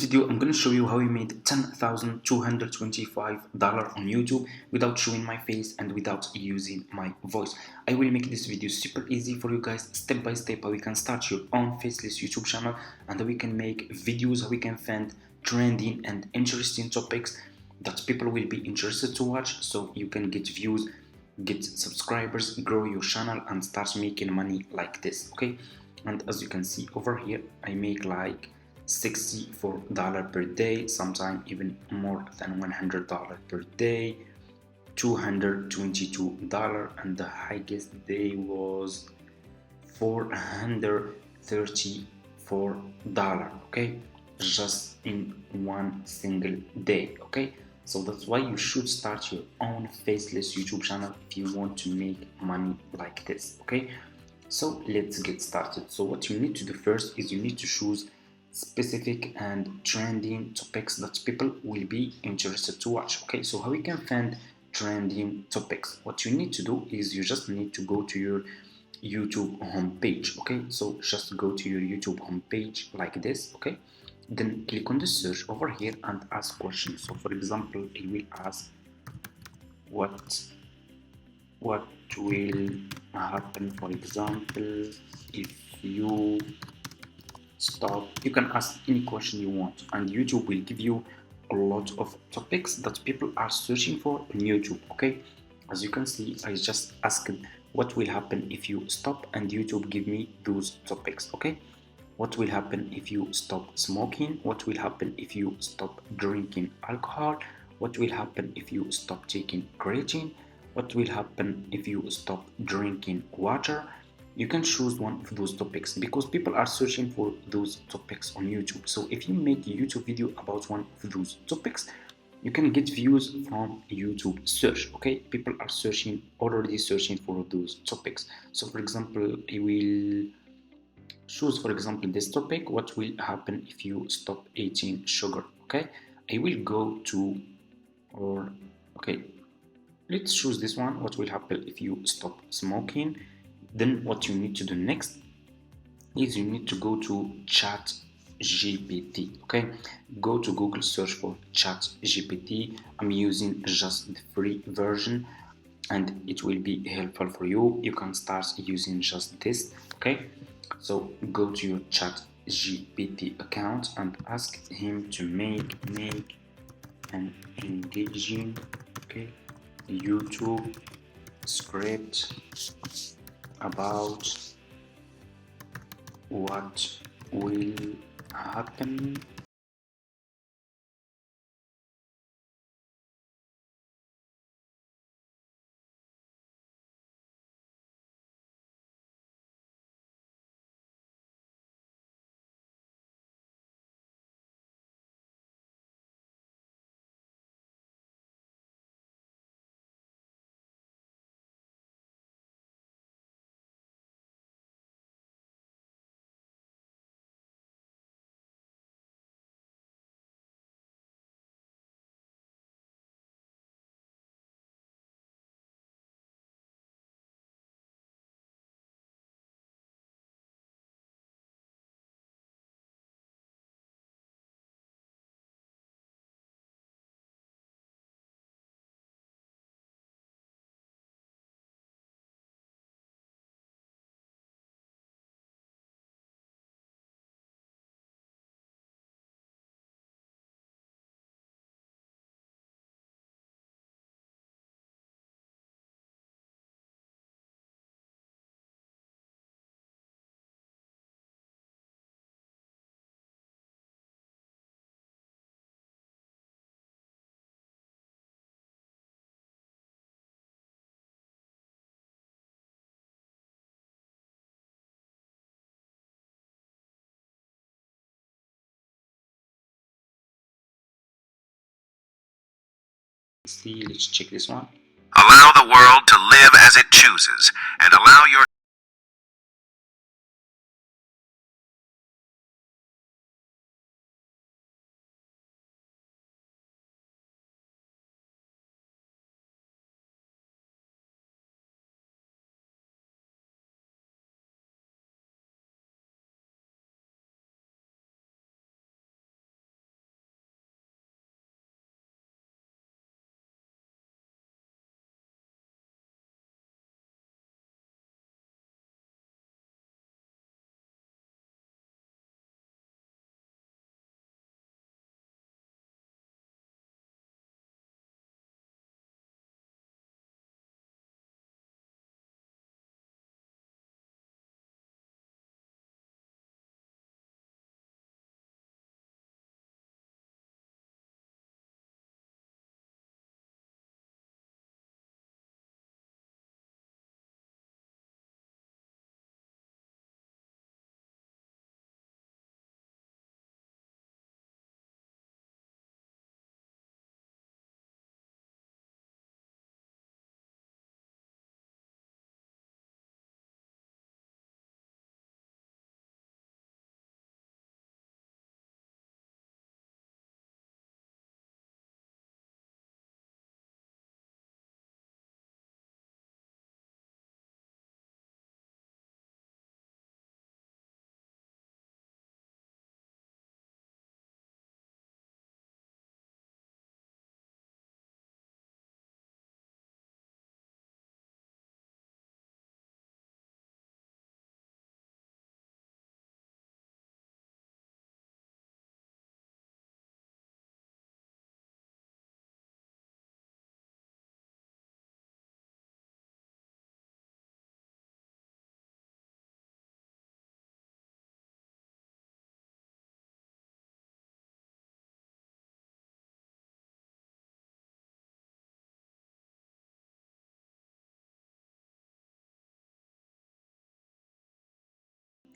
video, I'm going to show you how I made $10,225 on YouTube without showing my face and without using my voice. I will make this video super easy for you guys, step by step, how we can start your own faceless YouTube channel and how we can make videos, how we can find trending and interesting topics that people will be interested to watch, so you can get views, get subscribers, grow your channel and start making money like this. Okay, and as you can see over here, I make like $64 per day, sometimes even more than $100 per day, $222, and the highest day was $434, okay, just in one single day. Okay, so that's why you should start your own faceless YouTube channel if you want to make money like this. Okay, so let's get started. So what you need to do first is you need to choose specific and trending topics that people will be interested to watch. Okay, so how we can find trending topics? What you need to do is you just need to go to your YouTube homepage. Okay, so just go to your YouTube homepage like this. Okay, then click on the search over here and ask questions. So for example, I will ask what will happen, for example, if you stop. You can ask any question you want and YouTube will give you a lot of topics that people are searching for on YouTube. Okay, as you can see, I just asked what will happen if you stop and YouTube give me those topics. Okay, what will happen if you stop smoking? What will happen if you stop drinking alcohol? What will happen if you stop taking creatine? What will happen if you stop drinking water? You can choose one of those topics because people are searching for those topics on YouTube. So if you make a YouTube video about one of those topics, you can get views from YouTube search. Okay, people are already searching for those topics. So for example, I will choose, for example, this topic: what will happen if you stop eating sugar? Okay, I will go to, or okay, let's choose this one: what will happen if you stop smoking? Then what you need to do next is you need to go to chat GPT. Okay, go to Google, search for chat GPT. I'm using just the free version and it will be helpful for you. You can start using just this. Okay, so go to your chat GPT account and ask him to make an engaging, okay, YouTube script about what will happen see. Let's check this one. Allow the world to live as it chooses and allow your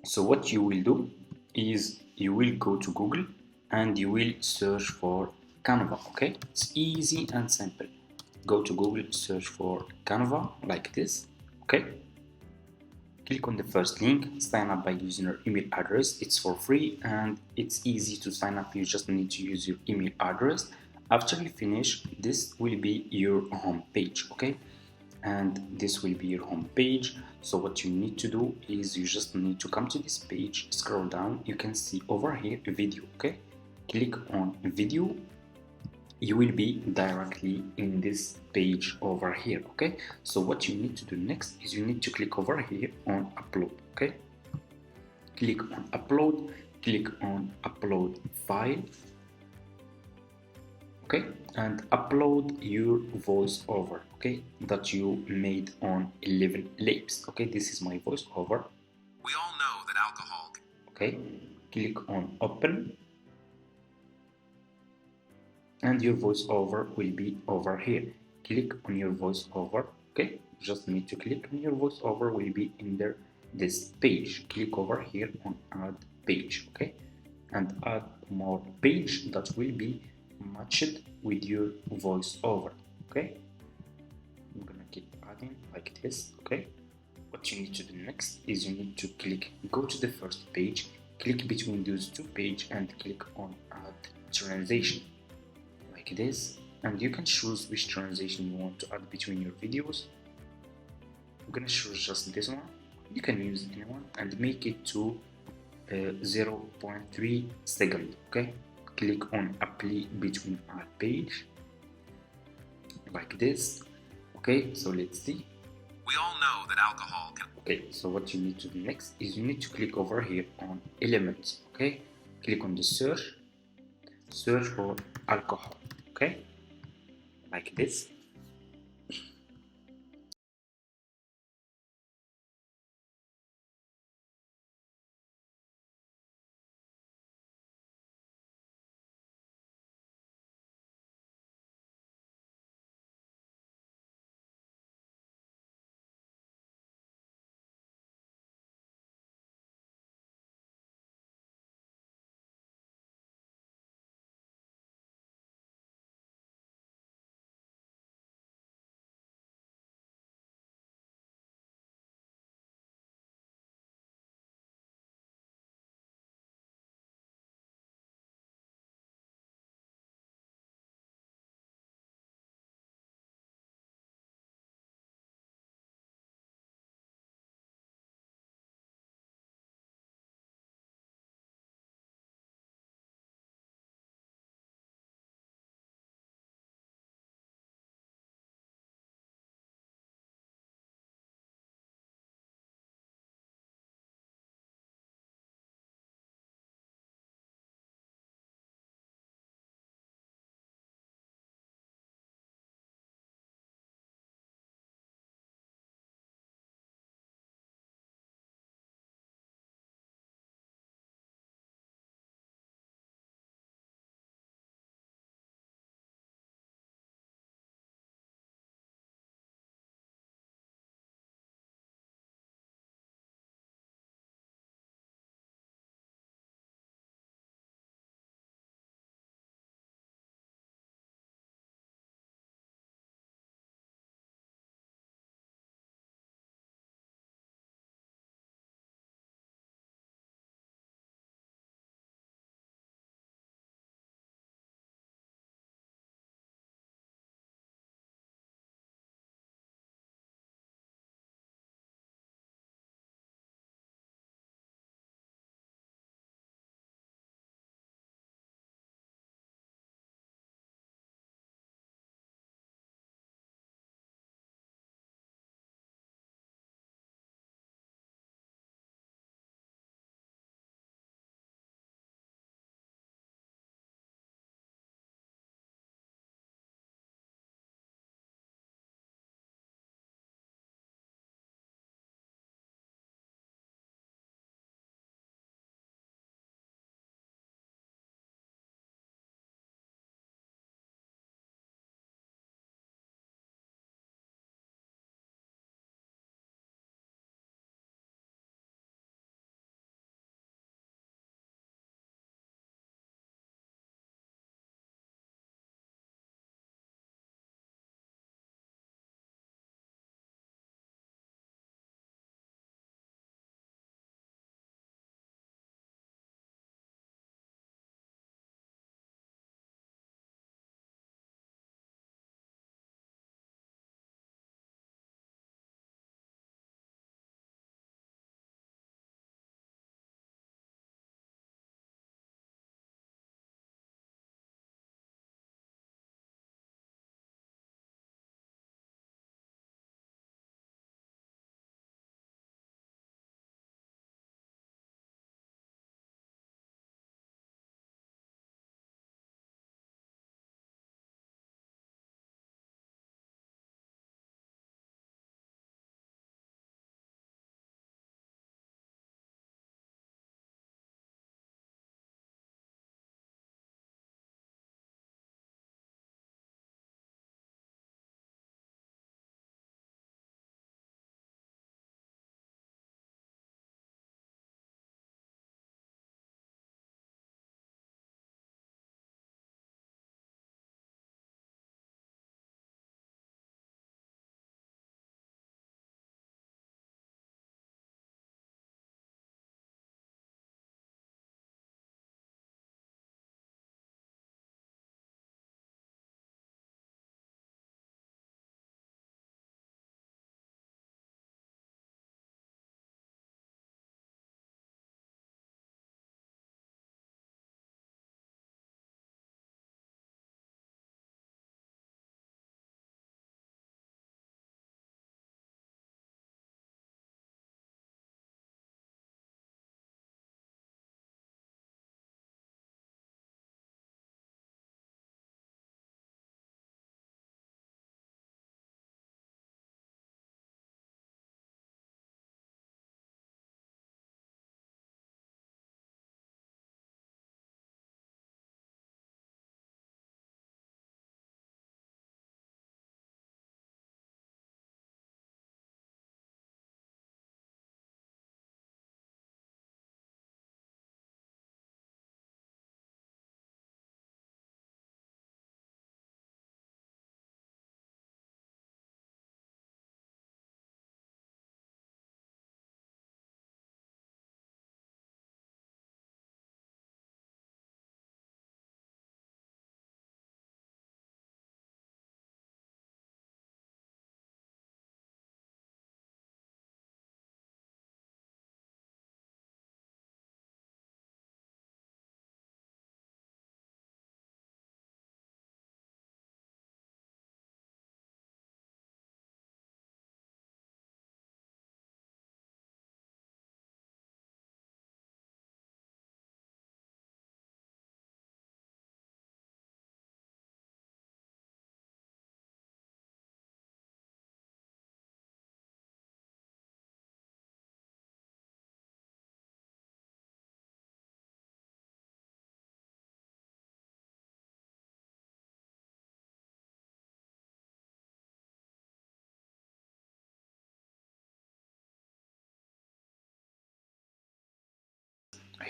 So what you will do is you will go to Google and you will search for Canva. Okay, it's easy and simple. Go to Google, search for Canva like this. Okay, click on the first link, sign up by using your email address. It's for free and it's easy to sign up. You just need to use your email address. After you finish, this will be your home page. Okay, and this will be your home page. So what you need to do is you just need to come to this page, scroll down, you can see over here a video. Okay, click on video, you will be directly in this page over here. Okay, so what you need to do next is you need to click over here on upload. Okay, click on upload, click on upload file. Okay, and upload your voiceover, okay, that you made on 11 labs. Okay, this is my voiceover. We all know that alcohol. Okay, click on open and your voiceover will be over here. Click on your voiceover. Okay, just need to click on your voiceover, will be in there this page. Click over here on add page. Okay, and add more page that will be matched with your voiceover. Okay, I'm gonna keep adding like this. Okay, what you need to do next is you need to go to the first page, click between those two pages and click on add transition like this, and you can choose which transition you want to add between your videos. I'm gonna choose just this one. You can use anyone and make it to 0.3 second. Okay, click on apply between add page like this. Okay, so let's see. We all know that alcohol can. Okay, so what you need to do next is you need to click over here on elements. Okay, click on the search for alcohol. Okay, like this.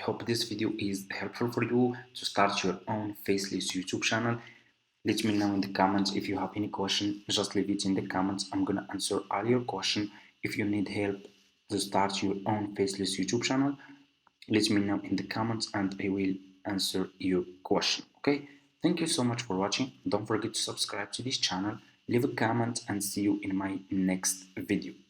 hope this video is helpful for you to start your own faceless YouTube channel. Let me know in the comments if you have any question. Just leave it in the comments. I'm gonna answer all your questions. If you need help to start your own faceless YouTube channel, let me know in the comments and I will answer your question. Okay, thank you so much for watching. Don't forget to subscribe to this channel, leave a comment, and see you in my next video.